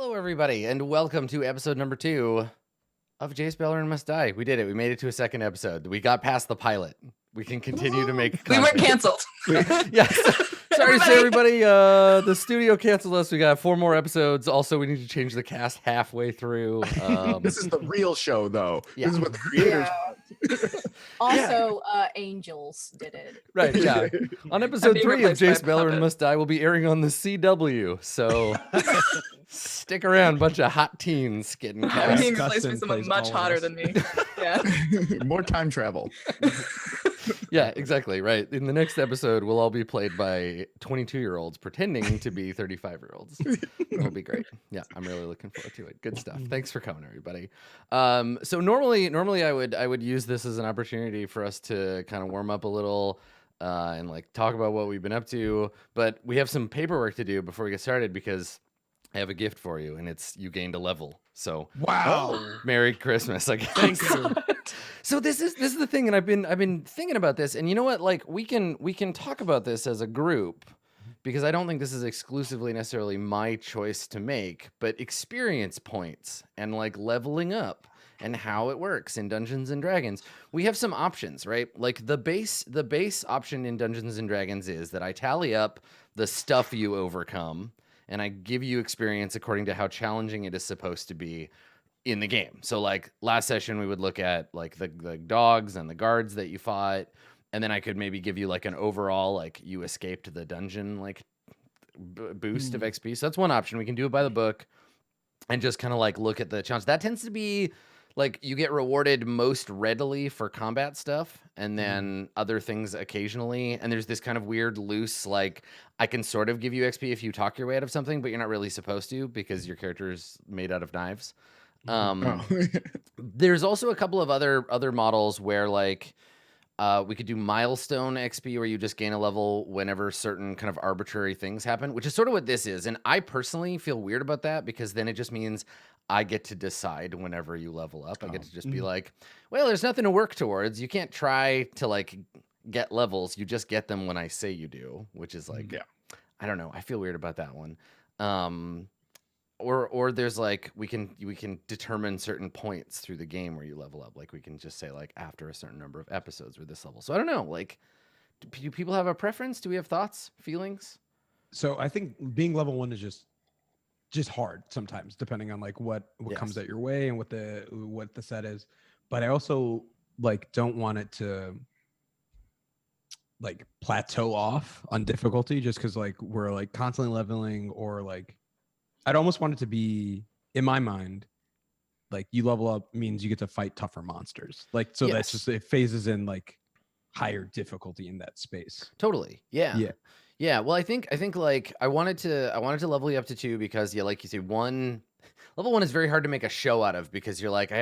Hello, everybody, and welcome to episode number 2 of Jace Beleren Must Die. We did it. We made it to a second episode. We got past the pilot. We can continue to make We content. weren't canceled. Yes. Sorry to say, everybody. The studio canceled us. We got 4 more episodes. Also, we need to change the cast halfway through. This is the real show, though. Yeah. This is what the creators. Also, Angels did it. Right, yeah. On episode being 3 of replaced by a Jace Beleren puppet. Must Die, will be airing on the CW. So stick around. Bunch of hot teens getting I'm cast. being replaced by Dustin someone plays much all of hotter us. than me. Yeah. More time travel. Yeah, exactly. Right. In the next episode, we'll all be played by 22-year-olds pretending to be 35-year-olds. It'll be great. Yeah, I'm really looking forward to it. Good stuff. Thanks for coming, everybody. So normally I would use this as an opportunity for us to kind of warm up a little and like talk about what we've been up to. But we have some paperwork to do before we get started because I have a gift for you, and it's you gained a level. So Wow. Merry Christmas, I guess. Thank you. So this is the thing, and I've been thinking about this, and you know what? Like we can talk about this as a group because I don't think this is exclusively necessarily my choice to make, but experience points and like leveling up and how it works in Dungeons and Dragons. We have some options, right? Like the base option in Dungeons and Dragons is that I tally up the stuff you overcome and I give you experience according to how challenging it is supposed to be in the game. So like last session, we would look at like the dogs and the guards that you fought. And then I could maybe give you like an overall, like you escaped the dungeon, like boost of XP. So that's one option. We can do it by the book and just kind of like look at the challenge. That tends to be like you get rewarded most readily for combat stuff and then other things occasionally. And there's this kind of weird loose, like I can sort of give you XP if you talk your way out of something, but you're not really supposed to because your character is made out of knives. Oh. There's also a couple of other models where like we could do milestone XP where you just gain a level whenever certain kind of arbitrary things happen, which is sort of what this is. And I personally feel weird about that because then it just means I get to decide whenever you level up. I get to just be like, well, there's nothing to work towards. You can't try to like get levels. You just get them when I say you do, which is like, Yeah. I don't know. I feel weird about that one. Or there's like we can determine certain points through the game where you level up. Like we can just say like after a certain number of episodes or this level. So I don't know. Like, do people have a preference? Do we have thoughts, feelings? So I think being level 1 is just hard sometimes, depending on like what comes Yes. at your way and what the set is. But I also like don't want it to like plateau off on difficulty just because like we're like constantly leveling, or like I'd almost want it to be, in my mind, like you level up means you get to fight tougher monsters. Like so Yes. that's just, it phases in like higher difficulty in that space. Totally. Yeah. Yeah. Yeah. Well, I think like I wanted to level you up to 2 because yeah, like you say, level 1 is very hard to make a show out of because you're like, I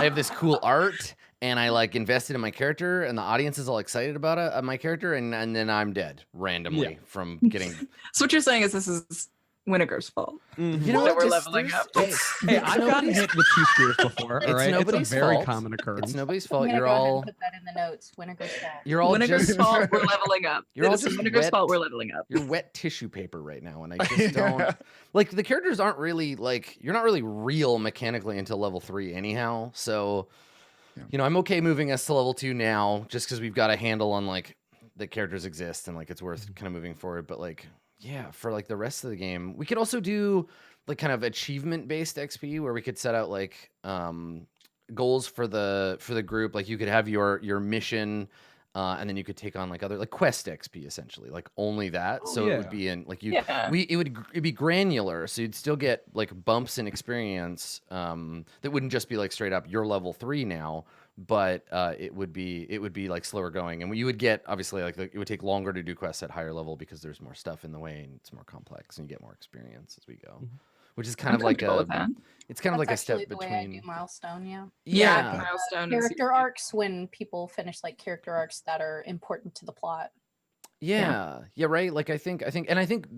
have this cool art and I like invested in my character and the audience is all excited about my character and then I'm dead randomly from getting. So what you're saying is this is Winnegar's fault. You That know what? we're leveling up. Hey, I've gotten hit with 2 spears before. It's All right, nobody's it's a very fault. common occurrence. It's nobody's I'm fault. gonna You're go ahead and all put that in the notes. Winnegar's fault. you're all Winnegar's just fault, we're leveling up. You're all It is just Winnegar's fault, wet. we're leveling up. you're wet tissue paper right now, and I just don't like the characters aren't really like you're not really real mechanically until level 3 anyhow. So, Yeah. you know, I'm okay moving us to level 2 now, just because we've got a handle on like the characters exist and like it's worth kind of moving forward. But like, yeah, for like the rest of the game, we could also do like kind of achievement based XP where we could set out like goals for the group. Like you could have your mission. And then you could take on like other like quest XP essentially, like only that. So it would yeah. be in like you Yeah. it'd be granular. So you'd still get like bumps in experience that wouldn't just be like straight up you're level 3 now, but it would be like slower going. And you would get obviously like it would take longer to do quests at higher level because there's more stuff in the way and it's more complex and you get more experience as we go. Which is kind I'm of like comfortable with that. it's kind of like a That's step actually the way I do between milestone, yeah. yeah. Milestone is Character arcs when people finish like character arcs that are important to the plot. Yeah, right. Like I think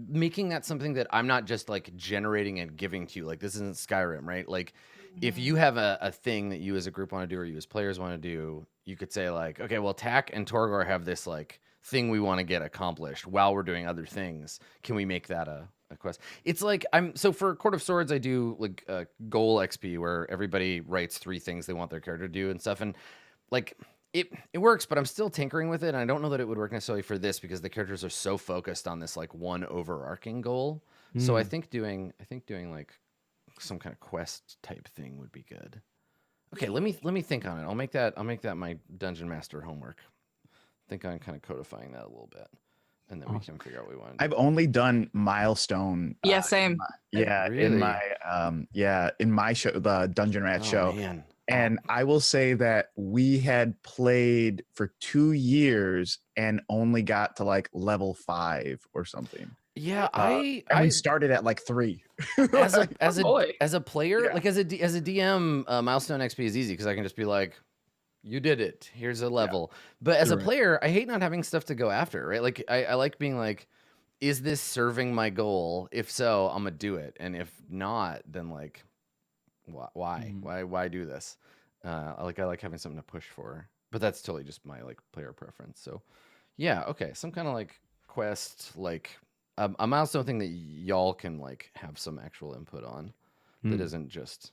making that something that I'm not just like generating and giving to you. Like this isn't Skyrim, right? Like if you have a thing that you as a group want to do or you as players want to do, you could say like, okay, well, Tak and Torgor have this like thing we want to get accomplished while we're doing other things. Can we make that a a quest. It's like so for Court of Swords, I do like goal XP where everybody writes 3 things they want their character to do and stuff, and like it works, but I'm still tinkering with it. And I don't know that it would work necessarily for this because the characters are so focused on this like one overarching goal. So I think doing like some kind of quest type thing would be good. Okay, let me think on it. I'll make that my dungeon master homework. Think on kind of codifying that a little bit, and then we can figure out what we want. I've only done milestone. Yeah, same. Really? In my show, the Dungeon Rat show. Man. And I will say that we had played for 2 years and only got to like level 5 or something. Yeah, And we started at like 3. as boy. a player, Yeah. like as a DM, milestone XP is easy because I can just be like, you did it. Here's a level. But as a You're right. player, I hate not having stuff to go after, right? Like I like being like, is this serving my goal? If so, I'm gonna do it. And if not, then like, why? Why do this? I like having something to push for. But that's totally just my like player preference. So yeah, okay. Some kind of like quest, like a milestone thing that y'all can like have some actual input on that isn't just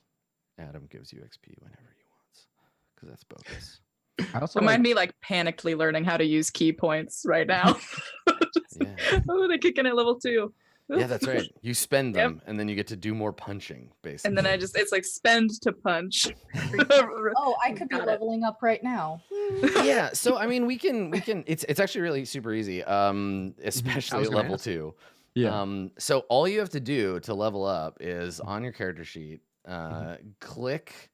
Adam gives you XP whenever he wants, because that's bogus. I also Remind like, me like panically learning how to use key points right now. Yeah. Oh, they're kicking at level 2. Yeah, that's right. You spend Yep. them and then you get to do more punching, basically. And then it's like spend to punch. Oh, I could be Got it. leveling up right now. Yeah, so I mean we can it's actually really super easy. Especially was at gonna level ask. 2. yeah. So all you have to do to level up is on your character sheet, click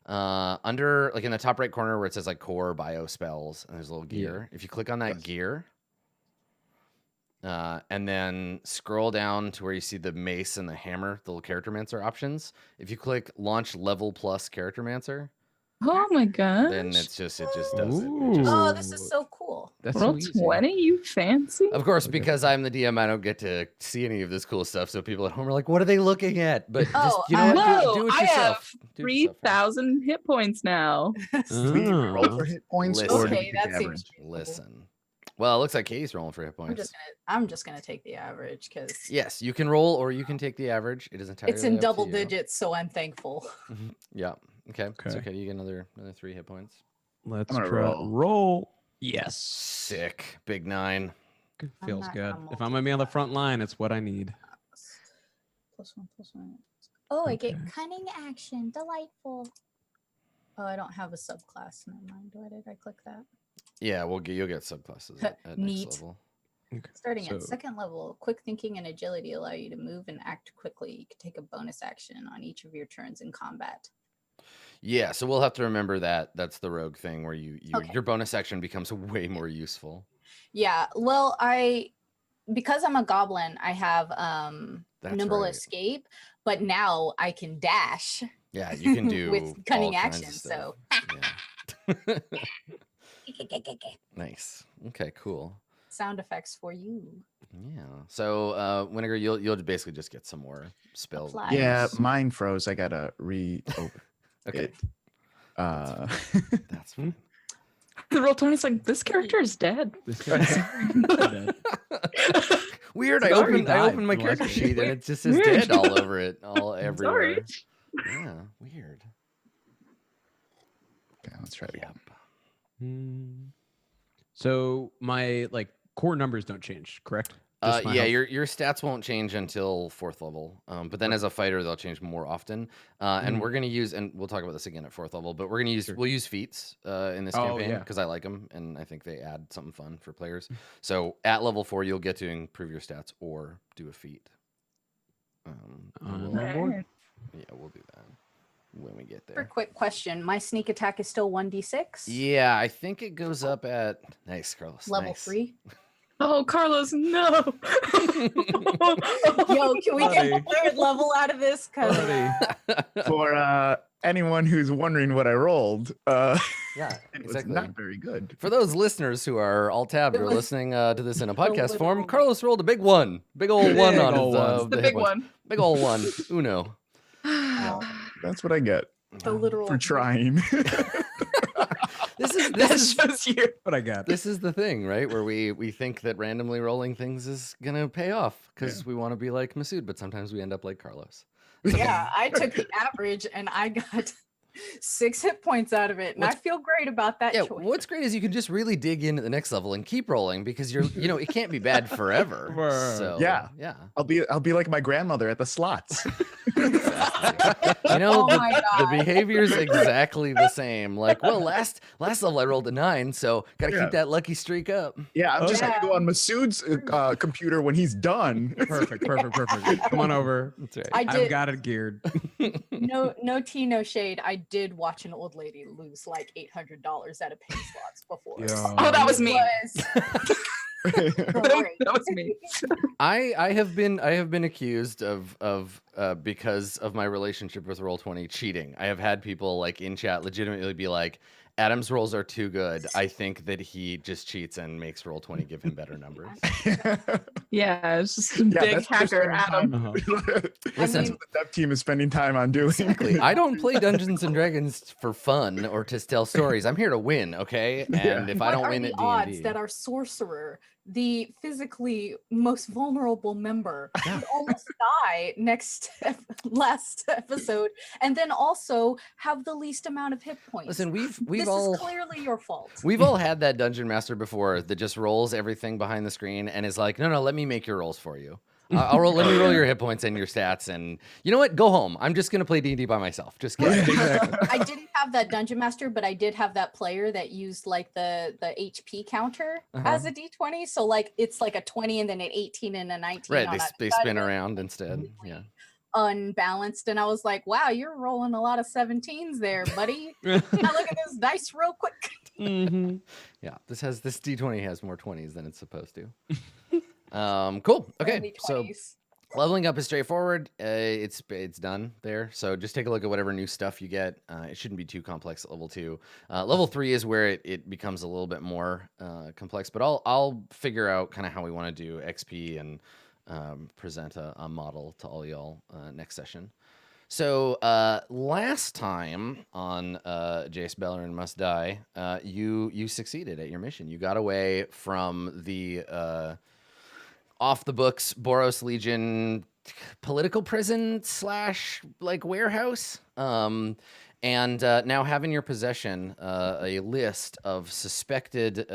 under like in the top right corner where it says like core bio spells and there's a little gear. If you click on that gear, and then scroll down to where you see the mace and the hammer, the little character mancer options. If you click launch level plus character mancer, Oh my god. then it just does it. It just- Oh, this is so cool. That's Roll so easy. 20, you fancy? Of course, Okay. because I'm the DM, I don't get to see any of this cool stuff. So people at home are like, "What are they looking at?" But just Oh, you know what? Whoa, Do it I yourself. Do it yourself. 3,000 hit points now. Do we roll Ah. for hit points Listen. or do we Okay, take that the seems average? reasonable. Listen. Well, it looks like Katie's rolling for hit points. I'm just gonna take the average because Yes, you can roll or you can take the average. It is entirely it's in up to double you. digits, so I'm thankful. Yeah. Okay. It's Okay. okay. You get another 3 hit points. Let's I'm gonna try roll. roll. Yes. Sick. Big 9. I'm Feels not good. gonna If I'm gonna be on the front line, it's what I need. +1/+1. Oh, I get Okay. cunning action. Delightful. Oh, I don't have a subclass. Never mind. Did I click that? Yeah, you'll get subclasses at Neat. next level. Okay. Starting at So- second level, quick thinking and agility allow you to move and act quickly. You can take a bonus action on each of your turns in combat. Yeah, so we'll have to remember that. That's the rogue thing where Okay. your bonus action becomes way more useful. Yeah, well, because I'm a goblin, I have That's nimble right. escape, but now I can dash Yeah, you can do with cunning all kinds action. of So stuff. Yeah. Nice. Okay, coal. sound effects for you. Yeah. So, Winnegar, you'll basically just get some more spells. Apply. Yeah, mine froze. I gotta reopen Okay, it. Uh, that's fine. Roll 20's like, this character is dead. This guy's dead. Weird. I Sorry, opened died my in the character last sheet and game. it just says Weird. dead all over it, all everywhere. Sorry. Yeah. Weird. okay, let's try it again. Yep. Hmm. So my like core numbers don't change, correct? Just my Yeah, health? your stats won't change until 4th level. But then as a fighter, they'll change more often. And Mhm. we're gonna use, and we'll talk about this again at 4th level. But Sure. we'll use feats in this Oh, campaign yeah. because I like them and I think they add something fun for players. Mm. So at level 4, you'll get to improve your stats or do a feat. On We'll- board. yeah, we'll do that when we get For there. quick question, my sneak attack is still 1d6. Yeah, I think it goes up at nice, Carlos. Level nice. 3. Oh, Carlos, no. Yo, can we get Buddy. a third level out of this? Because For anyone who's wondering what I rolled, Yeah, it was exactly. not very good. For those listeners who are all tabbed It or was listening to this in a podcast little form, one. Carlos rolled a big one. Big old one Big on ol' his one. The hit big points. one. Big old one. Uno. That's what I get the literal for trying. That shows you. What I got. This is the thing, right? Where we think that randomly rolling things is gonna pay off because we want to be like Masood, but sometimes we end up like Carlos. Yeah, I took the average and I got 6 hit points out of it, and I feel great about that Yeah, choice. what's great is you can just really dig into the next level and keep rolling because it can't be bad forever. So Yeah. yeah. I'll be like my grandmother at the slots. Oh the, my the God. behavior's exactly the same. Like, well, last level I rolled a 9, so gotta Yeah. keep that lucky streak up. Yeah, I'm just Yeah. gonna go on Masood's computer when he's done. Perfect. Come on over. That's right. I I've did got it geared. no tea, no shade. I did watch an old lady lose like $800 at a penny slots before. Oh, that was me. Great. That was me. I have been accused of because of my relationship with Roll20 cheating. I have had people like in chat legitimately be like, Adam's rolls are too good. I think that he just cheats and makes Roll20 give him better numbers. Yeah, it's just a Yeah, big that's what they're hacker, spending Adam. time- Listen, that's what the dev team is spending time on doing. exactly. I don't play Dungeons and Dragons for fun or to tell stories. I'm here to win, okay? And if I What don't are win the at odds D&D, that our sorcerer, the physically most vulnerable member, would almost die last episode, and then also have the least amount of hit points? listen, we've This all is clearly your fault. we've all had that dungeon master before that just rolls everything behind the screen and is like, no, let me make your rolls for you. Let me roll your hit points and your stats, and you know what? Go home. I'm just gonna play D&D by myself. Just kidding. I didn't have that dungeon master, but I did have that player that used like the HP counter as a D20. So like it's like a 20 and then an 18 and a 19. Right, on they either side spin of it. around instead. Yeah. Unbalanced, and I was like, wow, you're rolling a lot of 17s there, buddy. Now look at this dice real quick. Mm-hmm. Yeah, this D20 has more 20s than it's supposed to. Cool. Okay, Only so 20s. leveling up is straightforward. It's done there. So just take a look at whatever new stuff you get. It shouldn't be too complex at level 2. Level 3 is where it becomes a little bit more complex. But I'll figure out kind of how we want to do XP and present a model to all y'all next session. So last time on Jace Beleren Must Die, you succeeded at your mission. You got away from the off the books Boros Legion political prison / like warehouse. And now have in your possession a list of suspected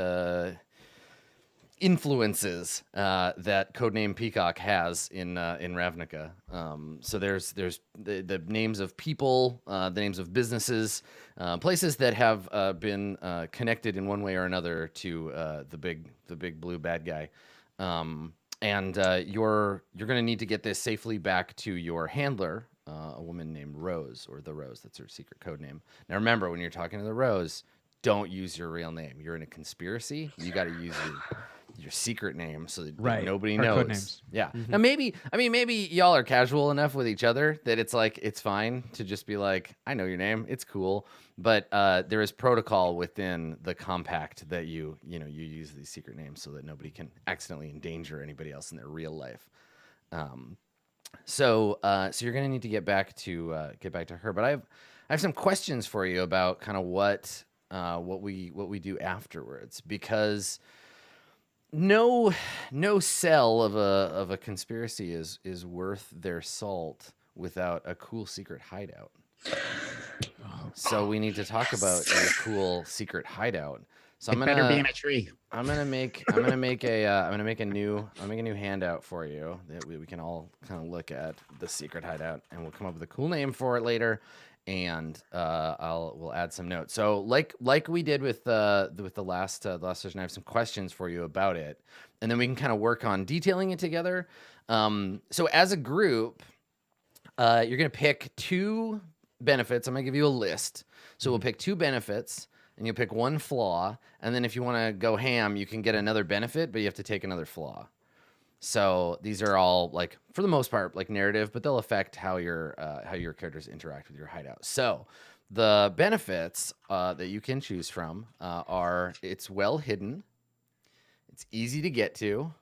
influences that Codename Peacock has in Ravnica. So there's the names of people, the names of businesses, places that have been connected in one way or another to the big blue bad guy. And you're going to need to get this safely back to your handler, a woman named Rose, or the Rose. That's her secret code name. Now remember, when you're talking to the Rose, don't use your real name. You're in a conspiracy. You got to use your secret name so that nobody Our knows. codenames. Yeah. Now maybe y'all are casual enough with each other that it's like it's fine to just be like, I know your name. It's cool. But there is protocol within the compact that you use these secret names so that nobody can accidentally endanger anybody else in their real life. So you're gonna need to get back to her. But I have some questions for you about kind of what we do afterwards, because no cell of a conspiracy is worth their salt without a cool secret hideout. So we need to talk about your cool secret hideout. So I'm better be in gonna a tree. I'm gonna make a new handout for you that we can all kind of look at the secret hideout, and we'll come up with a cool name for it later. And we'll add some notes. So like we did with the last session, I have some questions for you about it, and then we can kind of work on detailing it together. So as a group, you're gonna pick 2 benefits. I'm gonna give you a list. So we'll pick 2 benefits, and you'll pick 1 flaw, and then if you want to go ham, you can get another benefit, but you have to take another flaw. So these are all, like, for the most part, like narrative, but they'll affect how your characters interact with your hideout. So the benefits that you can choose from are: it's well hidden, it's easy to get to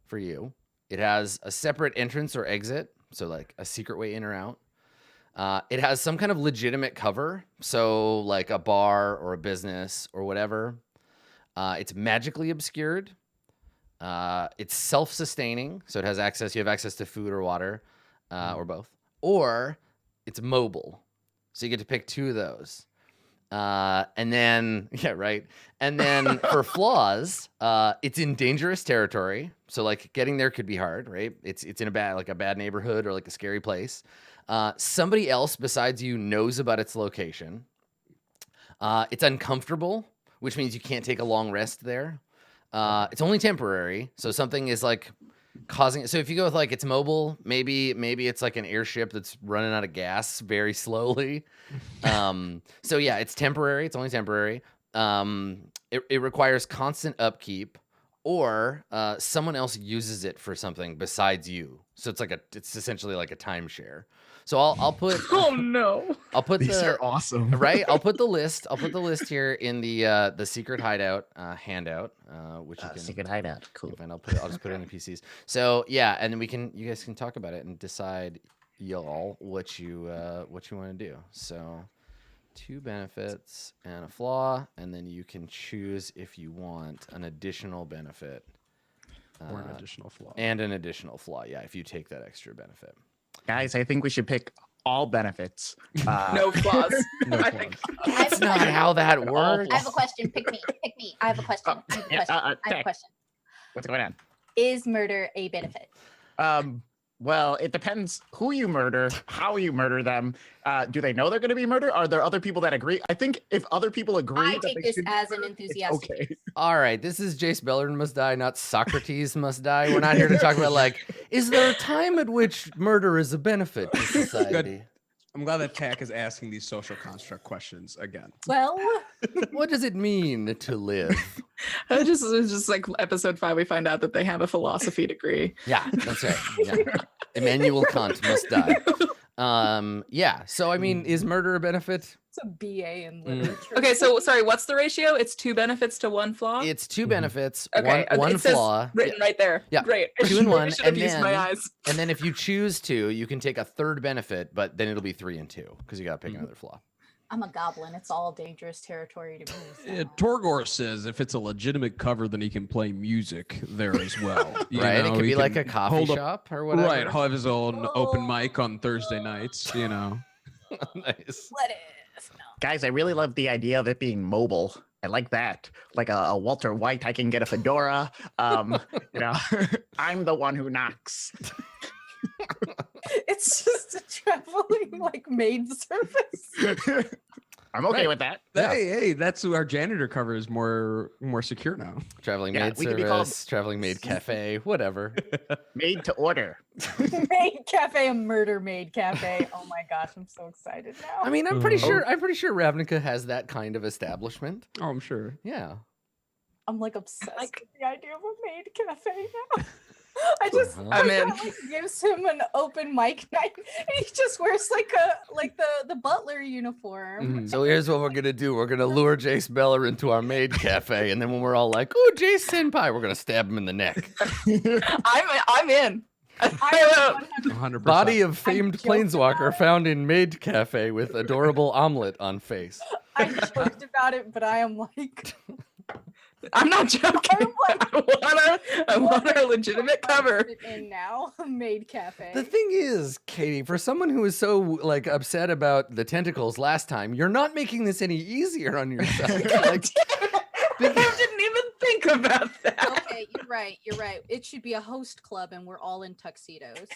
for you, it has a separate entrance or exit, so like a secret way in or out. It has some kind of legitimate cover, so like a bar or a business or whatever. It's magically obscured. It's self-sustaining, so it has access. You have access to food or water, or both. Or it's mobile, so you get to pick 2 of those. And then And then for flaws, it's in dangerous territory, so like getting there could be hard, right? It's in a bad neighborhood or like a scary place. Somebody else besides you knows about its location. It's uncomfortable, which means you can't take a long rest there. It's only temporary, so something is like causing. So if you go with like it's mobile, maybe it's like an airship that's running out of gas very slowly. So yeah, it's temporary. It's only temporary. It requires constant upkeep, or someone else uses it for something besides you. So it's essentially like a timeshare. So I'll put Oh no. I'll put These the are awesome. right. I'll put the list here in the secret hideout handout, which you can Secret hideout. Cool. find. I'll just put it in the PCs. So yeah, and then you guys can talk about it and decide y'all what you want to do. So 2 benefits and a flaw, and then you can choose if you want an additional benefit Or an additional flaw. and an additional flaw. Yeah, if you take that extra benefit. Guys, I think we should pick all benefits. No flaws. No I flaws. think. That's not how that works. I have a question. Pick me. Pick me. I have a question. I have a Yeah, question. I have okay. a question. What's going on? Is murder a benefit? Well, it depends who you murder, how you murder them. Do they know they're going to be murdered? Are there other people that agree? I think if other people agree, I that take they this should be as an murdered, it's enthusiastic. okay. All right, this is Jace Beleren Must Die, not Socrates Must Die. We're not here to talk about like, is there a time at which murder is a benefit to society? I'm glad that Tack is asking these social construct questions again. Well, What does it mean to live? It's just like episode 5, we find out that they have a philosophy degree. Yeah, that's right. Yeah. Immanuel Kant must die. Yeah. So I mean, is murder a benefit? it's a BA in literature. Okay, so sorry, what's the ratio? It's 2 benefits to 1 flaw? It's 2 benefits, Okay, one it says flaw. written right there. Yeah. Great. 2 and 1, Should have and used my then- eyes. And then if you choose to, you can take a 3rd benefit, but then it'll be 3 and 2 because you got to pick another flaw. I'm a goblin. It's all dangerous territory to me. so- Torgor says if it's a legitimate cover, then he can play music there as well. You Right? It know, could he be like a can coffee hold up- shop or whatever. Right, have his own open Oh. mic on Thursday nights, you know. Nice. Let it. No. Guys, I really love the idea of it being mobile. I like that. Like a Walter White, I can get a fedora. You know, I'm the one who knocks. It's just a traveling like maid service. I'm okay Right. with that. Yeah. Hey, that's who our janitor cover is more secure now. Traveling Yeah, maid we could be called- service, traveling maid cafe, whatever. Made to order. Maid cafe, a murder maid cafe. Oh my gosh, I'm so excited now. I mean, I'm pretty Oh. sure Ravnica has that kind of establishment. Oh, I'm sure. Yeah. I'm like obsessed Like- with the idea of a maid cafe now. I just I'm in. like, gives him an open mic night and he just wears like the butler uniform. Mhm. So here's what we're gonna do. We're gonna lure Jace Beleren to our maid cafe, and then when we're all like, "Oh, Jace Senpai," we're gonna stab him in the neck. I'm in. I 100%. Body of famed joked about planeswalker it. found in maid cafe with adorable omelet on face. I joked about it, but I am like, I'm not joking. I want a legitimate cover. in now, maid cafe. The thing is, Katie, for someone who was so like upset about the tentacles last time, you're not making this any easier on yourself. Like, I didn't even think about that. Okay, you're right. You're right. It should be a host club, and we're all in tuxedos.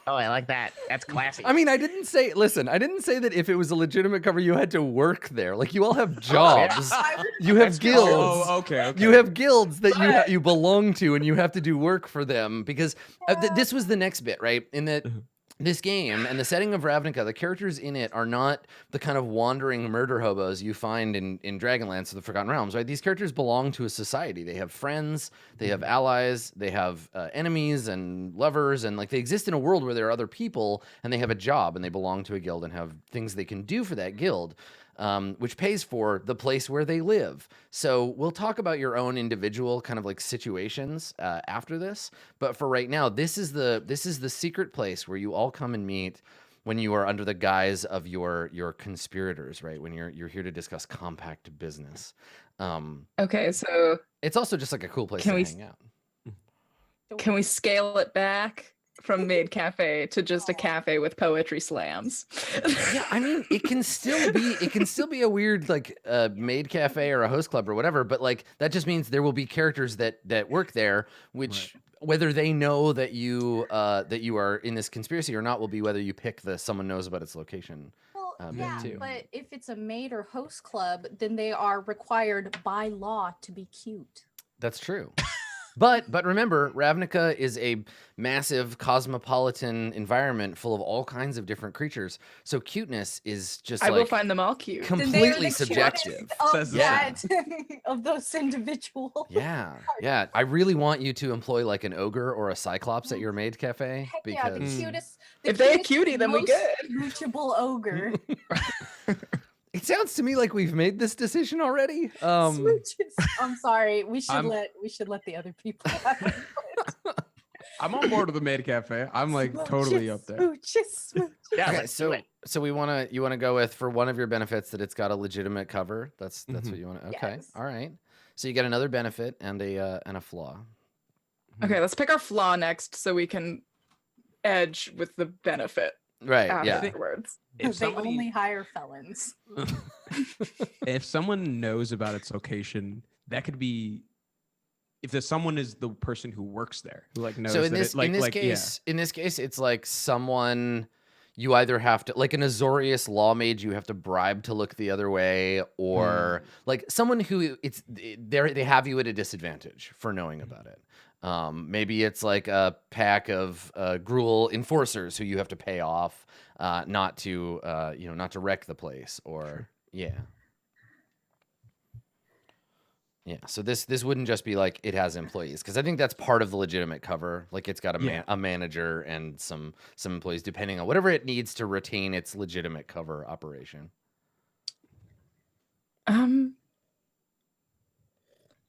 Oh, I like that. That's classy. I mean, I didn't say that if it was a legitimate cover, you had to work there. Like, you all have jobs. You have That's guilds. Oh, okay. You have guilds that you belong to, and you have to do work for them because this was the next bit, right? In that this game and the setting of Ravnica, the characters in it are not the kind of wandering murder hobos you find in Dragonlance or the Forgotten Realms, right? These characters belong to a society. They have friends, they have allies, they have enemies and lovers, and like they exist in a world where there are other people, and they have a job, and they belong to a guild and have things they can do for that guild. Which pays for the place where they live. So we'll talk about your own individual kind of like situations after this. But for right now, this is the secret place where you all come and meet when you are under the guise of your conspirators, right? When you're here to discuss compact business. Okay, so It's also just like a cool place Can to we hang out. can we scale it back from maid cafe to just a cafe with poetry slams? Yeah, I mean, it can still be a weird like maid cafe or a host club or whatever, but like that just means there will be characters that work there, which whether they know that you are in this conspiracy or not will be whether you pick the someone knows about its location. Well, bit yeah, too. but if it's a maid or host club, then they are required by law to be cute. That's true. But remember, Ravnica is a massive cosmopolitan environment full of all kinds of different creatures. So cuteness is just I like will find them all cute. Then they are completely the subjective. Of Says the that of those individuals. Yeah. I really want you to employ like an ogre or a cyclops at your maid cafe Heck yeah, the because cutest. If they're a cutest, cutie, then we most good. Reachable ogre. it sounds to me like we've made this decision already. Smooches. I'm sorry. We should I'm- let the other people have it. I'm on board with the maid cafe. I'm like totally up there. Smooches. Yeah, Okay, let's do so it. you want to go with for one of your benefits that it's got a legitimate cover. That's what you want to. Okay, Yes. all right. So you get another benefit and a flaw. Okay, let's pick our flaw next so we can edge with the benefit Right. Yeah. afterwards. If They somebody, only hire felons. if someone knows about its location, that could be. If the someone is the person who works there, who like knows So in that this it, like, in this case, it's like someone you either have to like an Azorius law mage you have to bribe to look the other way, or like someone who they have you at a disadvantage for knowing about it. Maybe it's like a pack of Gruul enforcers who you have to pay off, not to not to wreck the place, or yeah. Yeah, so this wouldn't just be like it has employees, because I think that's part of the legitimate cover. Like it's got a manager and some employees, depending on whatever it needs to retain its legitimate cover operation.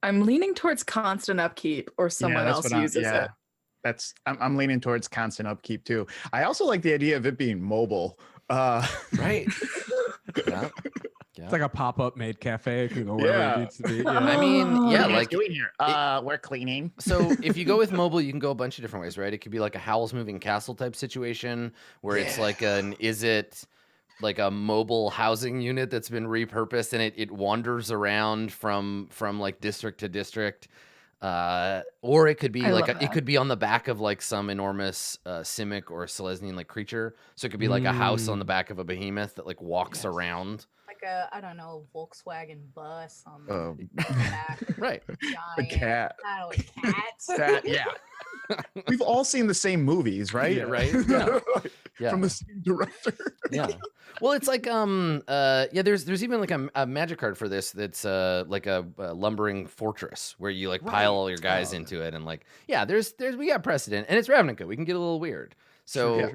I'm leaning towards constant upkeep, or someone that's else what I'm- uses yeah. it. I'm leaning towards constant upkeep too. I also like the idea of it being mobile. Right. Yeah. It's like a pop-up maid cafe. It can go wherever Yeah. it needs to be. I Yeah. mean, yeah, What are you guys like doing here? We're cleaning. so if you go with mobile, you can go a bunch of different ways, right? It could be like a Howl's Moving Castle type situation where it's like is it like a mobile housing unit that's been repurposed and it wanders around from like district to district. Or it could be I like love it that. could be on the back of like some enormous Simic or Selesnyan like creature. So it could be like a house on the back of a behemoth that like walks around. Like a, I don't know, Volkswagen bus on the Oh, back. Right. a Giant, cat. I don't know, cats. That, yeah. We've all seen the same movies, right? Yeah, right? Yeah. Yeah. From the same director. Yeah. Well, it's like there's even like a magic card for this that's like a lumbering fortress where you like pile all your guys into it, and like there's we got precedent, and it's Ravnica. We can get a little weird. So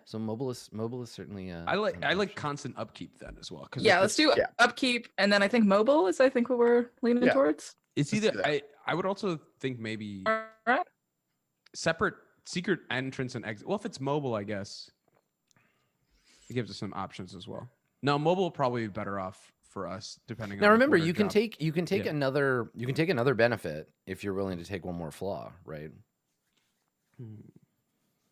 so mobile is certainly I like constant upkeep then as well. Yeah, let's do upkeep, and then I think mobile is what we're leaning Yeah. towards. It's Let's do either that. I would also think maybe All right. separate secret entrance and exit. Well, if it's mobile, I guess it gives us some options as well. No, mobile will probably be better off for us depending on. now remember what our you can job- take Yeah. another benefit if you're willing to take one more flaw, right?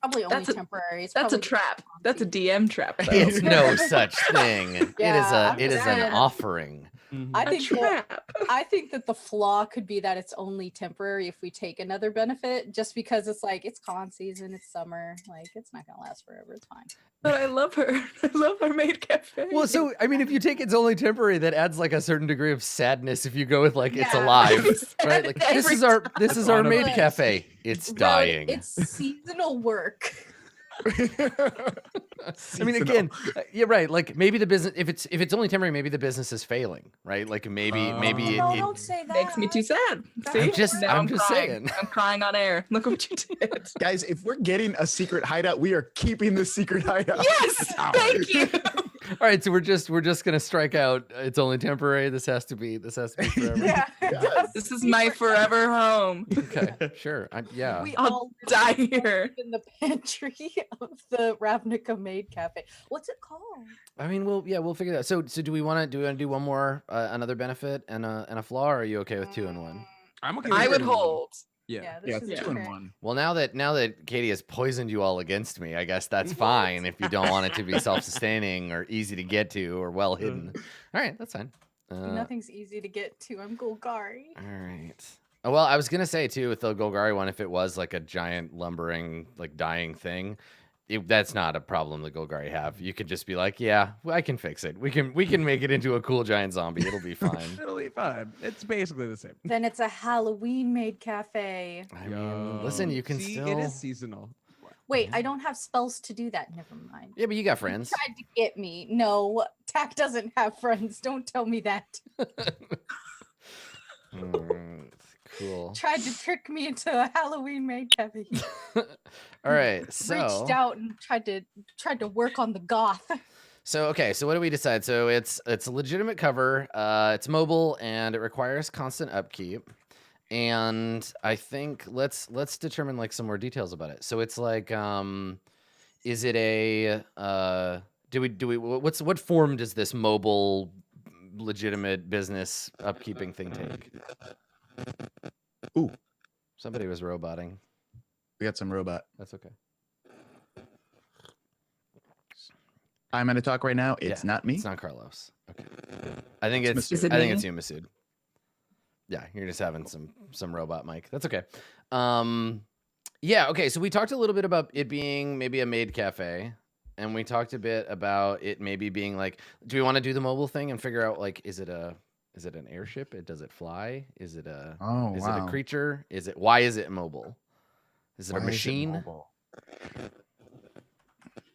Probably only That's a- temporary. It's That's a probably trap. That's a DM trap. Though. It's no such thing. Yeah, I'm it is saying. an offering. Mhm. I a think that, trap. I think that the flaw could be that it's only temporary if we take another benefit, just because it's like it's con season, it's summer, like it's not gonna last forever. It's fine. But I love her. I love our maid cafe. Well, so I mean, if you take it's only temporary, that adds like a certain degree of sadness. If you go with like it's Yeah. alive, right? Like this Every is our time. maid But- cafe. It's Bro, dying. It's seasonal work. I mean, again, yeah, right. Like maybe the business, if it's only temporary, maybe the business is failing, right? Like maybe Oh. No, it don't say that. makes me too sad. See? I'm just Now I'm just crying. saying. I'm crying on air. Look what you did. Guys, if we're getting a secret hideout, we are keeping the secret hideout. Yes, thank you. All right, so we're just gonna strike out. It's only temporary. This has to be forever. Yeah. Yes. This is my forever home. Okay, sure. Yeah. We I'll all die live here. in the pantry of the Ravnica Maid Cafe. What's it called? I mean, we'll figure that out. So do we want to do one more another benefit and a flaw? Or are you okay with 2 and 1? I'm okay. I with would two and one. hold. Yeah. This Yeah, is it's Yeah. 2 and trick. 1. Well, now that Katie has poisoned you all against me, I guess that's fine if you don't want it to be self-sustaining or easy to get to or well hidden. All right, that's fine. Nothing's easy to get to. I'm Golgari. All right. Oh, well, I was gonna say too with the Golgari one, if it was like a giant lumbering, like dying thing, that's not a problem the Golgari have. You could just be like, yeah, well, I can fix it. We can make it into a cool giant zombie. It'll be fine. It'll be fine. It's basically the same. Then it's a Halloween Maid Cafe. I mean, listen, you can See, still. It is seasonal. Wait, I don't have spells to do that. Never mind. Yeah, but you got friends. Tried to get me. No, Tack doesn't have friends. Don't tell me that. Cool. Tried to trick me into a Halloween Maid Cafe. All right. So Reached out and tried to work on the goth. okay, so what do we decide? So it's a legitimate cover. It's mobile and it requires constant upkeep. And I think let's determine like some more details about it. So it's like is it a what form does this mobile legitimate business upkeeping thing take? Ooh, Somebody was roboting. we got some robot. That's okay. I'm going to talk right now. It's Yeah, not me. It's not Carlos. Okay. I think It's it's Masood. Is it I think me? it's you, Masood. Yeah, you're just having some robot mic. That's okay. Yeah, okay. So we talked a little bit about it being maybe a maid cafe, and we talked a bit about it maybe being like, do we want to do the mobile thing and figure out like, is it an airship? Does it fly? Is it a Oh, is wow. it a creature? Why is it mobile? Is it Why a is it machine? mobile?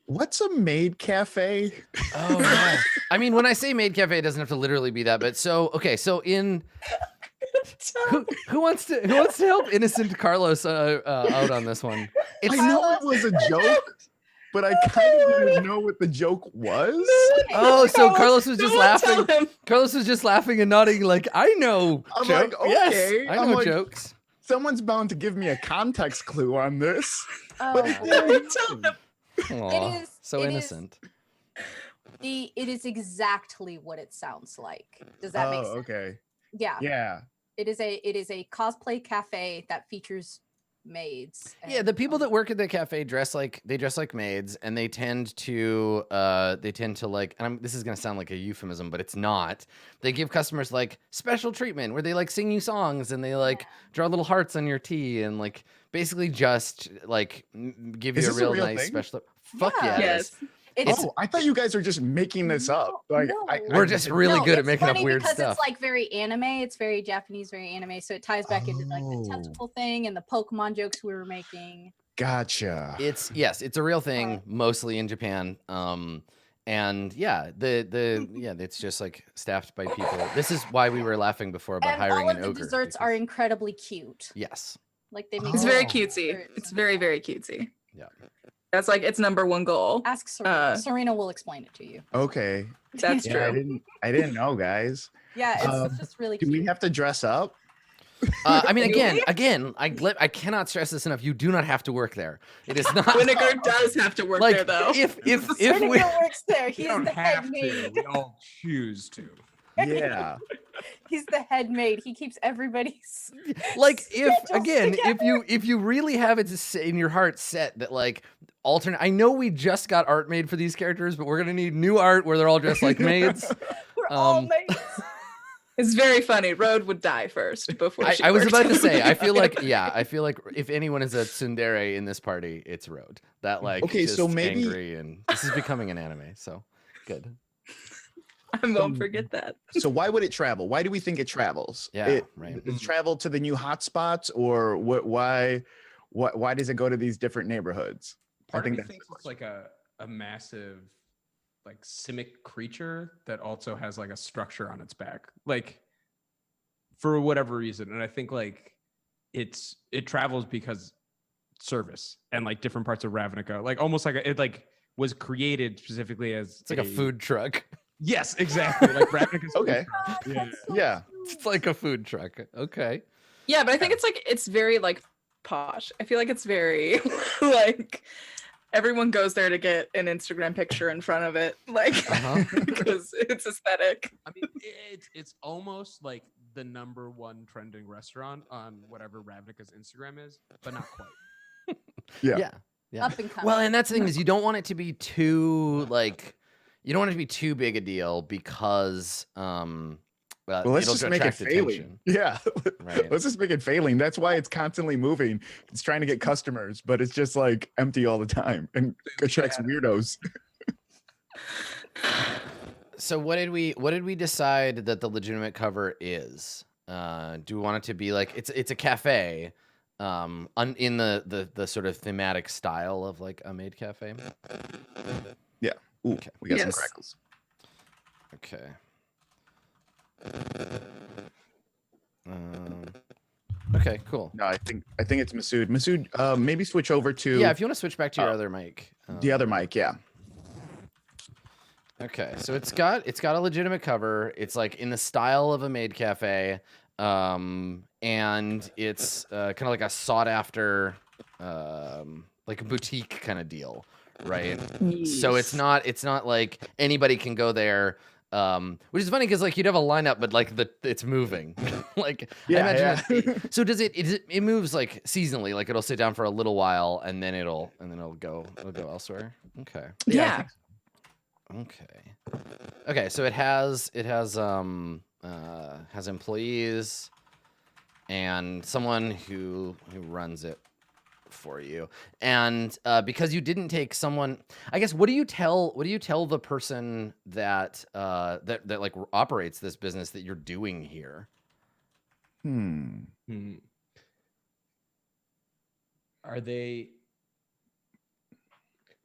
What's a maid cafe? Oh no. I mean, when I say maid cafe, it doesn't have to literally be that, but so okay, so in who wants to help innocent Carlos out on this one? I know it was a joke, but I kind of didn't know what the joke was. Oh, so Carlos was just Don't tell laughing. him. Carlos was just laughing and nodding like, I know. I'm joke. like, Yes, okay. I I'm know like, jokes. Someone's bound to give me a context clue on this. Oh, But it boy. didn't. Tell him. Aw, is- so it is- innocent. it is exactly what it sounds like. Does that make sense? Okay. Yeah. Yeah. It is a cosplay cafe that features maids. Yeah, and, the people that work at the cafe dress like maids, and they tend to like, and this is gonna sound like a euphemism, but it's not. They give customers like special treatment where they like sing you songs and they like draw little hearts on your tea and like basically just like give Is you a this a real real nice thing? special. Fuck Yeah. yeah, it is. Yes. It's Oh, I thought you guys were just making this up. No, Like, no. We're just really no, good at it's making up funny weird because stuff. it's like very anime. It's very Japanese, very anime. So it ties back into like the Oh. tentacle thing and the Pokemon jokes we were making. Gotcha. It's a real thing, mostly in Japan. And yeah, it's just like staffed by people. This is why we were laughing before about And hiring all of an the ogre. desserts are because- incredibly cute. yes. Like they make It's very Oh. cutesy. desserts It's and very, stuff. very cutesy. Yeah. That's like its number one goal. Ask Serena. Serena will explain it to you. Okay. That's Yeah, true. I didn't know, guys. Yeah, it's Um, just really Do cute. we have to dress up? I mean, Really? again, I cannot stress this enough. You do not have to work there. It is not Vinegar does have to work like there though. if Serena we works there. We He's don't the head have to. maid. We all choose to. Yeah. He's the head maid. He keeps everybody's like if schedules again together. if you really have it in your heart set that like alternate. I know we just got art made for these characters, but we're gonna need new art where they're all dressed like maids. We're all Um, maids. It's very funny. Road would die first before she I was worked. about to say, I feel like if anyone is a tsundere in this party, it's Road. That like Okay, just so maybe- angry and this is becoming an anime. So good. I won't forget that. So why would it travel? Why do we think it travels? Yeah, right. Does it travel to the new hotspots, or what? Why does it go to these different neighborhoods? Part of me that's thinks the it's like a massive, like simic creature that also has like a structure on its back, like for whatever reason. And I think like it travels because service and like different parts of Ravnica, like almost like it like was created specifically as It's like a food truck. Yes, exactly. Like Ravnica's food Okay. truck. Yeah. Yeah. It's like a food truck. Okay. Yeah, but I think it's very like posh. I feel like it's very like everyone goes there to get an Instagram picture in front of it, like Uh-huh. because it's aesthetic. I mean, it's almost like the #1 trending restaurant on whatever Ravnica's Instagram is, but not quite. Yeah. Yeah. Up and coming. Well, and that's the thing is you don't want it to be too like you don't want it to be too big a deal because Well, let's it'll just make it attract failing. attention. Yeah. Right. Let's just make it failing. That's why it's constantly moving. It's trying to get customers, but it's just like empty all the time and attracts weirdos. So what did we decide that the legitimate cover is? Do we want it to be like it's a cafe, in the sort of thematic style of like a maid cafe? Ooh, Okay. we got some Yes. crackles. Okay. Okay, cool. No, I think it's Masood. Masood, maybe switch over to Yeah, if you want to switch back to your other mic. the other mic. Yeah. Okay, so it's got a legitimate cover. It's like in the style of a maid cafe, and it's kind of like a sought after, like a boutique kind of deal, right? So it's not like anybody can go there. Which is funny because like you'd have a lineup, but like it's moving. Like I imagine so does it moves like seasonally, like it'll sit down for a little while and then it'll go elsewhere. Okay. Yeah. Okay, so it has employees and someone who runs it for you. And because you didn't take someone, I guess what do you tell the person that that like operates this business that you're doing here? Are they?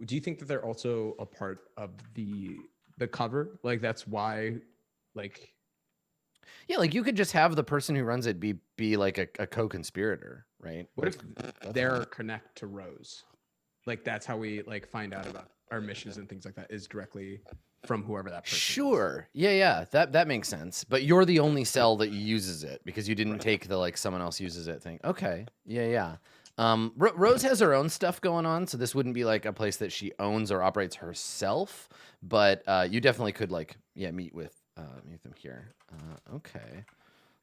Do you think that they're also a part of the cover? Like that's why, like. Yeah, like you could just have the person who runs it be like a co-conspirator, right? What Like, if they're connect to Rose? Like that's how we like find out about our missions and things like that is directly from whoever that person is. Sure. Yeah. That makes sense. But you're the only cell that uses it because you didn't take the like someone else uses it thing. Okay. Yeah. Rose has her own stuff going on, so this wouldn't be like a place that she owns or operates herself. But you definitely could like meet with them here. Okay.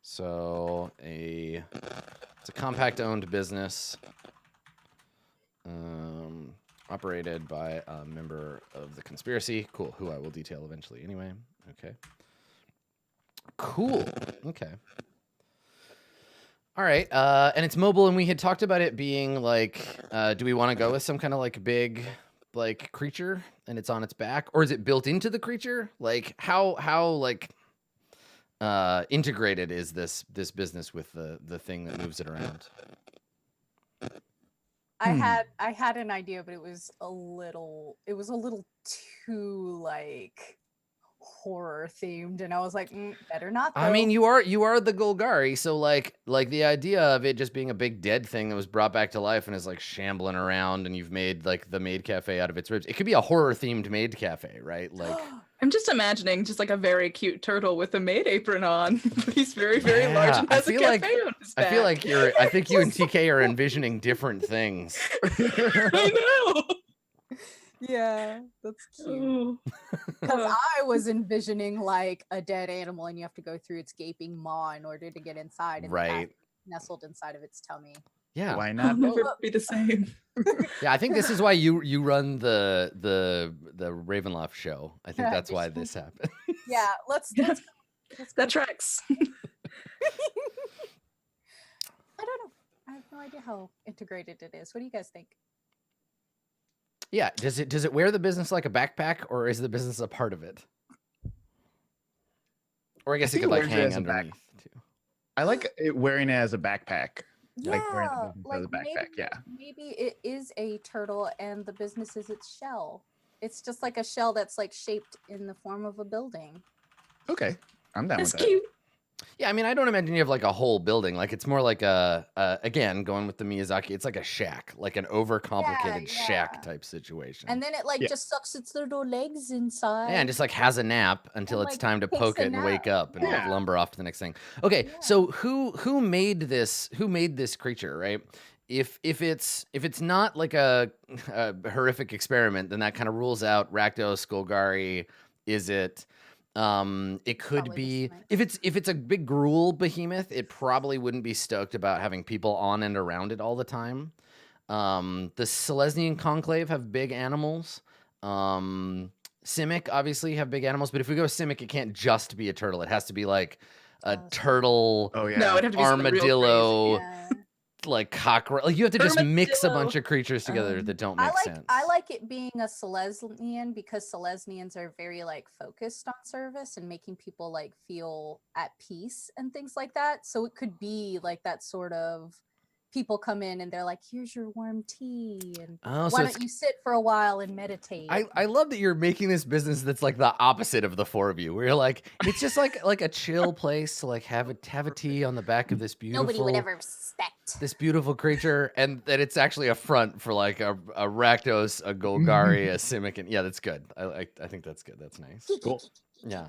So it's a compact owned business. Operated by a member of the conspiracy. Cool. Who I will detail eventually anyway. Okay. Cool. Okay. All right. And it's mobile, and we had talked about it being like, do we want to go with some kind of like big like creature and it's on its back? Or is it built into the creature? Like how like integrated is this business with the thing that moves it around? I had an idea, but it was a little too like horror themed, and I was like, better not. Though. I mean, you are the Golgari, so like the idea of it just being a big dead thing that was brought back to life and is like shambling around, and you've made like the maid cafe out of its ribs. It could be a horror themed maid cafe, right? Like I'm just imagining just like a very cute turtle with a maid apron on. He's very, very large and has a cafe on his back. I think you and TK are envisioning different things. I know. Yeah, that's cute. Oh. Because I was envisioning like a dead animal, and you have to go through its gaping maw in order to get inside, and the cat Right. nestled inside of its tummy. Yeah. Why I'll not? never be the same. Yeah, I think this is why you run the Ravenloft show. I think that's why this happened. Yeah, let's That tracks. I don't know. I have no idea how integrated it is. What do you guys think? Yeah, does it wear the business like a backpack, or is the business a part of it? Or I guess it think could it like wears it hang as a back- underneath too. I like it wearing it as a backpack. Like wearing the Yeah, business as a backpack, yeah. Maybe it is a turtle and the business is its shell. It's just like a shell that's like shaped in the form of a building. Okay, I'm down That's with that. cute. Yeah, I mean, I don't imagine you have like a whole building. Like it's more like again, going with the Miyazaki, it's like a shack, like an overcomplicated shack yeah. type situation. And then it like Yeah. just sucks its little legs inside. Yeah, and just like has a nap until And, it's like, time to takes poke a it and wake up and like Yeah. lumber off to the next thing. Okay, Yeah. so who made this? Who made this creature? Right? If it's not like a horrific experiment, then that kind of rules out Rakdos, Golgari. Is it? It could Probably be the if it's a big gruel behemoth, it probably wouldn't be stoked about having people on and around it all the time. The Selesnyan Conclave have big animals. Simic obviously have big animals, but if we go Simic, it can't just be a turtle. It has to be like a Oh, turtle, Oh yeah. No, it'd have to be something real crazy. armadillo, Yeah. like cockroach. Like you have to just mix a Armadillo. bunch of creatures together that don't make sense. I like it being a Selesnyan because Selesnyans are very like focused on service and making people like feel at peace and things like that. So it could be like that sort of people come in and they're like, here's your warm tea and Oh, so why it's- don't you sit for a while and meditate? I love that you're making this business that's like the opposite of the four of you. Where you're like, it's just like a chill place to like have a tea on the back of this beautiful Nobody would ever respect. this beautiful creature, and that it's actually a front for like a Rakdos, a Golgari, a Simic, and yeah, that's good. I think that's good. That's nice. Cool. Yeah.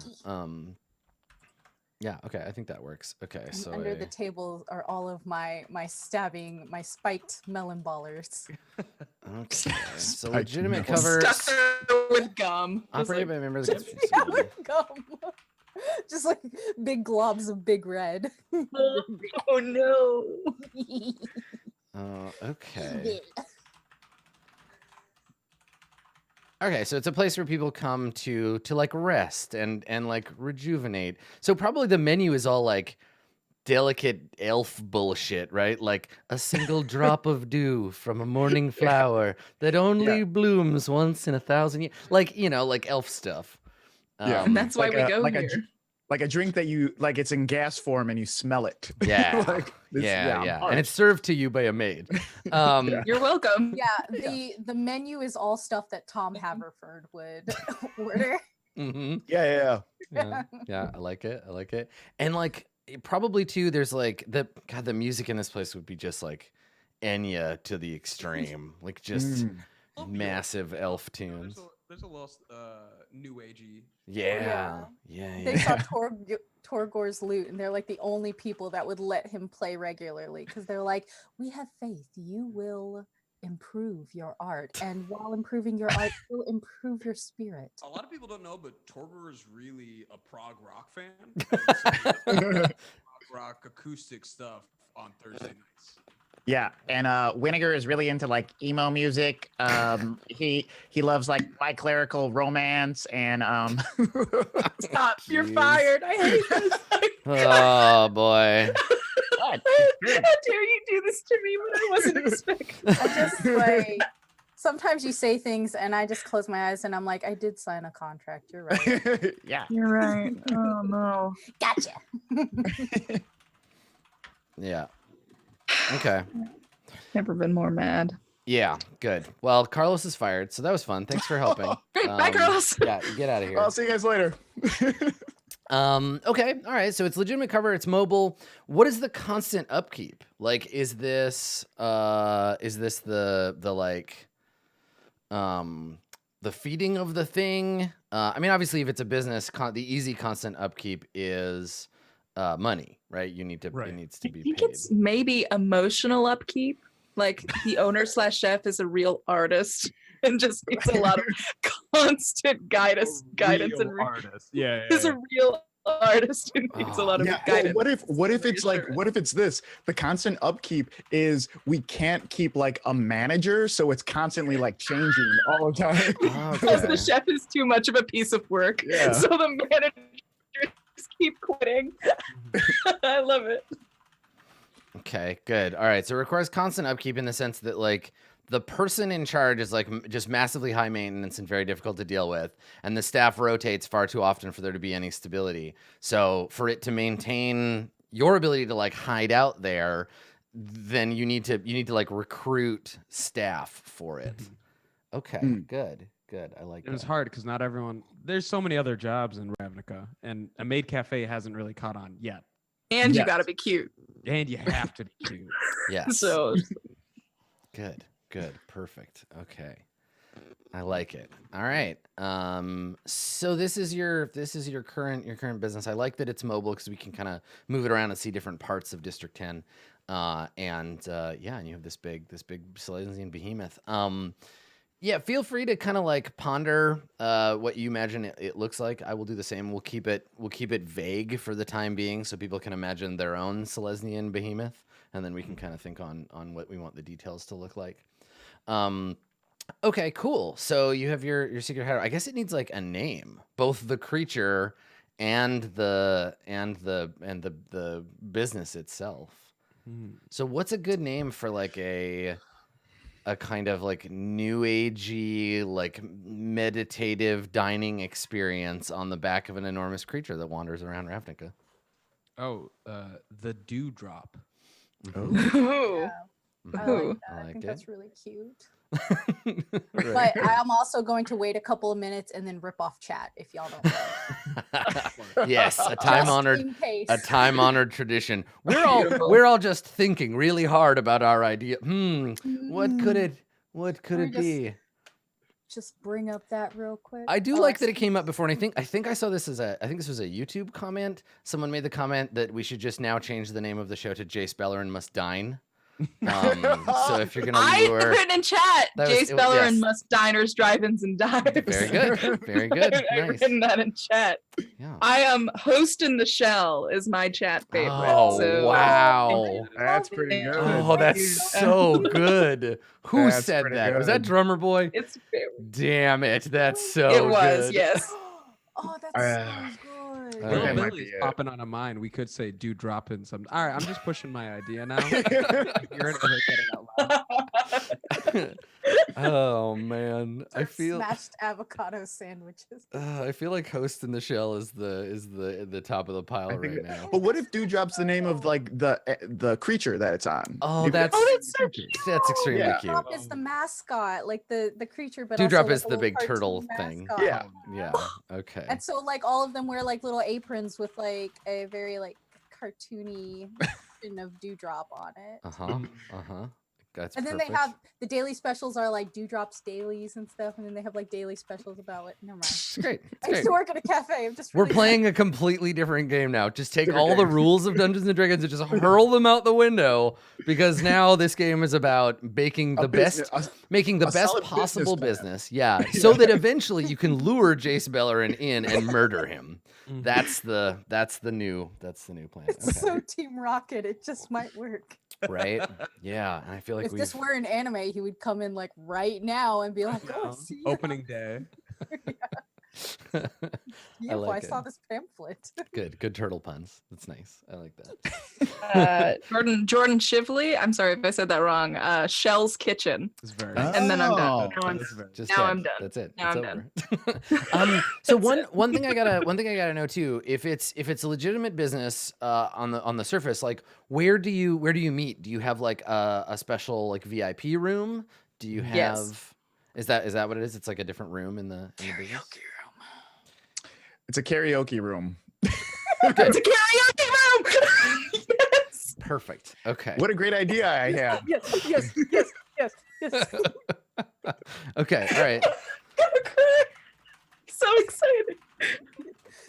Yeah. Okay. I think that works. Okay. And So under the table are all of my spiked melon ballers. okay. So Spiked legitimate melon. cover. Stuck there with gum. Just Operated like, by members of the Yeah, with gum. Just like big globs of big red. oh no. Okay. Okay, so it's a place where people come to like rest and like rejuvenate. So probably the menu is all like delicate elf bullshit, right? Like a single drop of dew from a morning flower that only blooms once in 1,000 years. Like, you know, like elf stuff. Yeah. And that's why Like we a- go like a here. dr- Like a drink that you like, it's in gas form and you smell it. Yeah. Like, this- yeah. I'm And parched. it's served to you by a maid. Yeah. You're welcome. Yeah, the menu is all stuff that Tom Haverford would order. Mhm. Yeah. Yeah, I like it. I like it. And like probably too, there's like the music in this place would be just like Enya to the extreme. Like just Mm. massive elf tunes. There's a little new agey. Yeah. They saw Torgor's loot and they're like the only people that would let him play regularly because they're like, we have faith you will improve your art, and while improving your art you'll improve your spirit. A lot of people don't know, but Torgor is really a prog rock fan. Prog rock acoustic stuff on Thursday nights. Yeah, and Winnegar is really into like emo music. He loves like bi clerical romance and Stop. You're Jeez. fired. I hate this. Oh boy. What? How dare you do this to me when I wasn't expecting? I just like sometimes you say things and I just close my eyes and I'm like, I did sign a contract, you're right. Yeah. You're right. Oh no. Gotcha. Yeah. Okay. Never been more mad. Yeah, good. Well, Carlos is fired, so that was fun. Thanks for helping. Great. Bye, Carlos. Yeah, you get out of here. I'll see you guys later. Okay, all right. So it's legitimate cover. It's mobile. What is the constant upkeep? Like, is this the like, the feeding of the thing? I mean, obviously, if it's a business, the easy constant upkeep is money, right? You need to. Right. It needs to I be think paid. it's maybe emotional upkeep. Like the owner / chef is a real artist and just needs a lot of constant guidance and artist. Yeah. is a real artist who needs a lot of Yeah. Well, guidance. what if it's like Reassurance. what if it's this? The constant upkeep is we can't keep like a manager, so it's constantly like changing all the time. Because Okay. the chef is too much of a piece of work, Yeah. so the managers keep quitting. I love it. Okay, good. All right. So it requires constant upkeep in the sense that like the person in charge is like just massively high maintenance and very difficult to deal with, and the staff rotates far too often for there to be any stability. So for it to maintain your ability to like hide out there, then you need to like recruit staff for it. Okay, Mm. good. I like It was that. hard because not everyone. There's so many other jobs in Ravnica, and a maid cafe hasn't really caught on yet. And you Yes. got to be cute. And you have to be cute. Yes. So Good. Perfect. Okay. I like it. All right. So this is your current business. I like that it's mobile because we can kind of move it around and see different parts of District 10. And you have this big Silesian behemoth. Yeah, feel free to kind of like ponder what you imagine it looks like. I will do the same. We'll keep it vague for the time being, so people can imagine their own Silesian behemoth, and then we can kind of think on what we want the details to look like. Okay, cool. So you have your secret hideout. I guess it needs like a name, both the creature and the business itself. So what's a good name for like a kind of like new agey, like meditative dining experience on the back of an enormous creature that wanders around Ravnica? Oh, the dewdrop. Oh. Ooh. I Ooh. like that. I like think it. that's really cute. Right. But I'm also going to wait a couple of minutes and then rip off chat if y'all don't know. Yes, a Just time-honored in case. tradition. We're all just thinking really hard about our idea. What could it We're be? Just bring up that real quick. I do Oh, like that see. it came up before, and I think I saw this as I think this was a YouTube comment. Someone made the comment that we should just now change the name of the show to Jace Beleren Must Die. So if you're gonna I lure, written in chat, That was- Jace it was- Beleren yes. must diners, drive-ins, and dives. very good, I've nice. written that in chat. Yeah. I am host in the shell is my chat favorite. Oh so wow! That's pretty good. Oh, that's so good. Who That's said pretty that? Was that good. Drummer Boy? it's very. Damn it! That's so It was, good. yes. Oh, that's Uh, so good. All Little right. That might Billy's be it. popping on a mind. We could say dewdrop in some. All right, I'm just pushing my idea now. You're gonna say it out loud. Oh man, I feel smashed avocado sandwiches. I feel like Host in the Shell is the top of the pile I think right that- now. But what if Dewdrop's the name of like the creature that it's on? Oh, You could- that's that's so cute. that's extremely Yeah. cute. Dewdrop is the mascot, like the creature, but Dewdrop also, is like, a the little big turtle cartoon thing. mascot. Yeah. Yeah. Okay. And so like all of them wear like little aprons with like a very like cartoony version of Dewdrop on it. That's And then perfect. they have the daily specials are like Dewdrop's dailies and stuff, and then they have like daily specials about what. Never mind. It's great. It's I used great. to work at a cafe. I'm just We're really playing a completely different game now. Just take Different all the game. rules of Dungeons and Dragons and just hurl them out the window because now this game is about making the best making the a best solid business possible plan. business. Yeah. So that eventually you can lure Jace Beleren in and murder him. Mhm. That's the new plan. It's Okay. so Team Rocket. It just might work. Right? Yeah. And I feel like If this were an anime, he would come in like right now and be like, "Oh, I see you." Opening day. Yeah, like I it. saw this pamphlet." good turtle puns. That's nice. I like that. Jordan Shively. I'm sorry if I said that wrong. Shell's Kitchen. It's very. And then I'm done. Oh. Now I'm That's very- Just Now dead. I'm done. That's it. Now it's I'm over. So That's one thing I gotta know too, if it's a legitimate business on the surface, like where do you meet? Do you have like a special like VIP room? Do you have? Yes. Is that what it is? It's like a different room in the business. It's a karaoke room. It's a karaoke room. Yes. Perfect. Okay. What a great idea I had. Yes. Okay. All right. Gonna cry. So excited.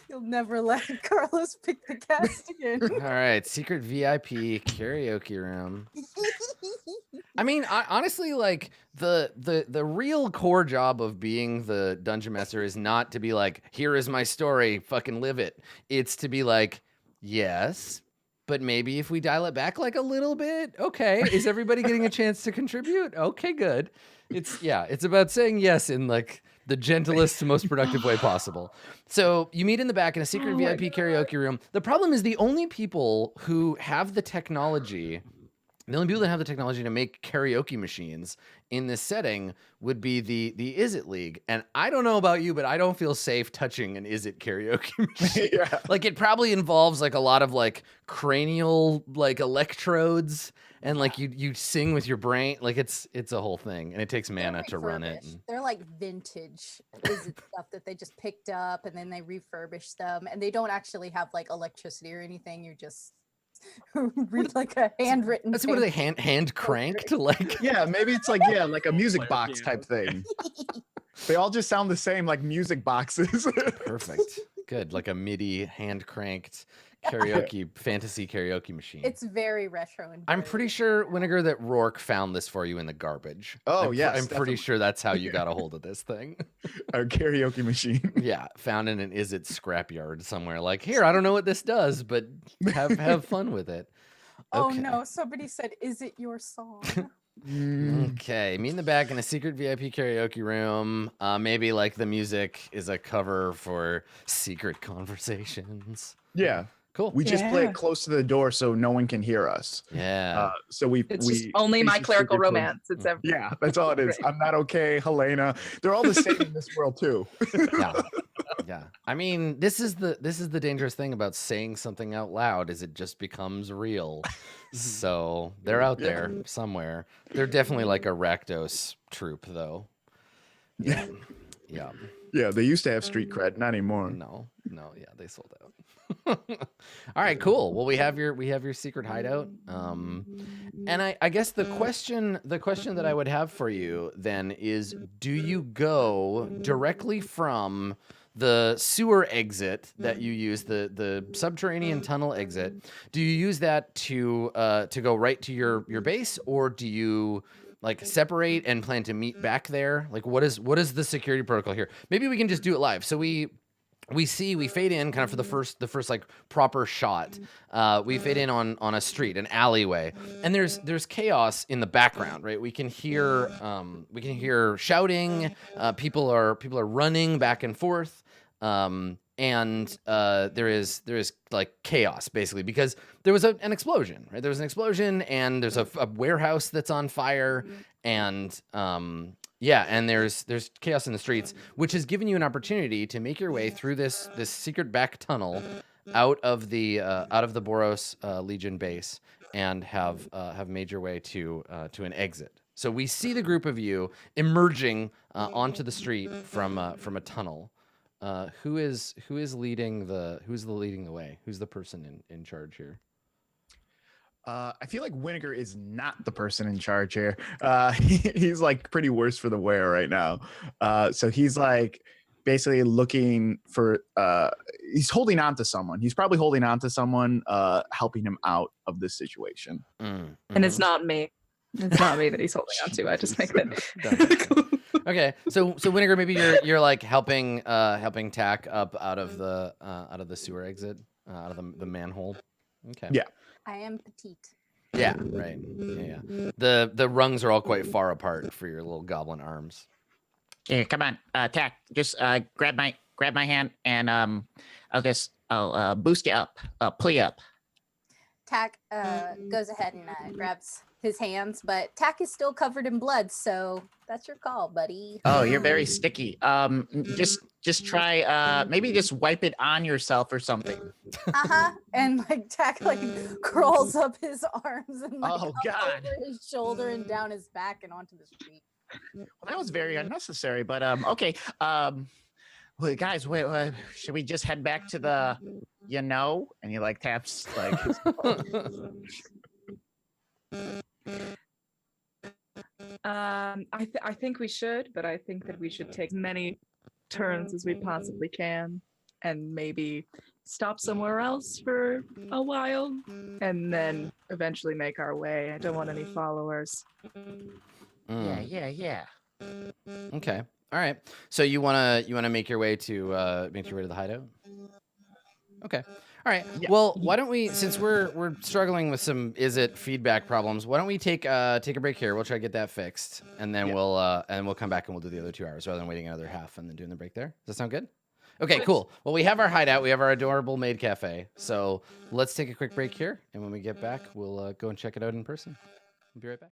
You'll never let Carlos pick the cast again. All right. Secret VIP karaoke room. I mean, honestly, like the real core job of being the dungeon master is not to be like, here is my story, fucking live it. It's to be like, yes, but maybe if we dial it back like a little bit, okay. Is everybody getting a chance to contribute? Okay, good. It's about saying yes in like the gentlest, most productive way possible. So you meet in the back in a secret VIP karaoke room. The problem is the only people who have the technology. The only people that have the technology to make karaoke machines in this setting would be the Izzet League. And I don't know about you, but I don't feel safe touching an Izzet karaoke machine. Yeah. Like it probably involves like a lot of like cranial like electrodes and like you sing with your brain. Like it's a whole thing and it takes mana to run it. refurbished. They're like vintage is it stuff that they just picked up and then they refurbish them, and they don't actually have like electricity or anything. You're just Read like a handwritten. That's what are they hand cranked like? Yeah, maybe it's like like a music box type thing. They all just sound the same, like music boxes. Perfect. Good, like a MIDI hand cranked karaoke fantasy karaoke machine. It's very retro and I'm very pretty sure, Winnegar, that Rourke found this for you in the garbage. Oh, I'm yes, I'm pretty definitely. sure that's how you got a hold of this thing. Our karaoke machine. Yeah, found in an Is It scrapyard somewhere. Like, here, I don't know what this does, but have fun with it. Oh Okay. no, somebody said, "Is it your song?" Okay, meet in the back in a secret VIP karaoke room. Maybe like the music is a cover for secret conversations. Yeah. Cool. We just play Yeah. it close to the door so no one can hear us. Yeah. So we It's we just only my face it clerical super close. romance. It's every Yeah, that's all it is. I'm not okay, Helena. They're all the same in this world too. Yeah. Yeah. I mean, this is the dangerous thing about saying something out loud is it just becomes real. So they're out Yeah. there somewhere. They're definitely like a Rakdos troop though. Yeah. Yeah. Yeah, they used to have street cred, not anymore. No, yeah, they sold out. All right, cool. Well, we have your secret hideout. And I guess the question that I would have for you then is, do you go directly from the sewer exit that you use, the subterranean tunnel exit? Do you use that to go right to your base, or do you like separate and plan to meet back there? Like, what is the security protocol here? Maybe we can just do it live. So we fade in kind of for the first like proper shot. We fade in on a street, an alleyway, and there's chaos in the background, right? We can hear shouting. People are running back and forth. And there is like chaos basically because there was an explosion, right? There was an explosion and there's a warehouse that's on fire, and and there's chaos in the streets, which has given you an opportunity to make your way through this secret back tunnel out of the Boros Legion base and have made your way to an exit. So we see the group of you emerging onto the street from a tunnel. Who's leading the way? Who's the person in charge here? I feel like Winnegar is not the person in charge here. He's like pretty worse for the wear right now. So he's like basically looking for. He's holding on to someone. He's probably holding on to someone, helping him out of this situation. and it's not me. It's not me that he's holding on to. I just make that. Okay, so Winnegar, maybe you're like helping Tack up out of the sewer exit, out of the manhole. Okay. Yeah. I am petite. Yeah. Right. Yeah. The rungs are all quite far apart for your little goblin arms. Here, come on, Tack. Just grab my hand, and I'll boost you up, pull you up. Tack goes ahead and grabs his hands, but Tack is still covered in blood, so that's your call, buddy. Oh, you're very sticky. Just try maybe just wipe it on yourself or something. And like Tack like crawls up his arms and like Oh, up God. over his shoulder and down his back and onto the street. Well, that was very unnecessary, but okay. Well, guys, wait, should we just head back to the, And he like taps like. His I think we should, but I think that we should take as many turns as we possibly can, and maybe stop somewhere else for a while, and then eventually make our way. I don't want any followers. Yeah. Okay. All right. So you wanna make your way to the hideout? Okay. All right. Yeah. Well, why don't we, since we're struggling with some feedback problems, why don't we take a break here? We'll try to get that fixed, and then we'll come back and we'll do the other 2 hours rather than waiting another half and then doing the break there. Does that sound good? Okay, cool. Well, we have our hideout. We have our adorable maid cafe. So let's take a quick break here, and when we get back, we'll go and check it out in person. We'll be right back.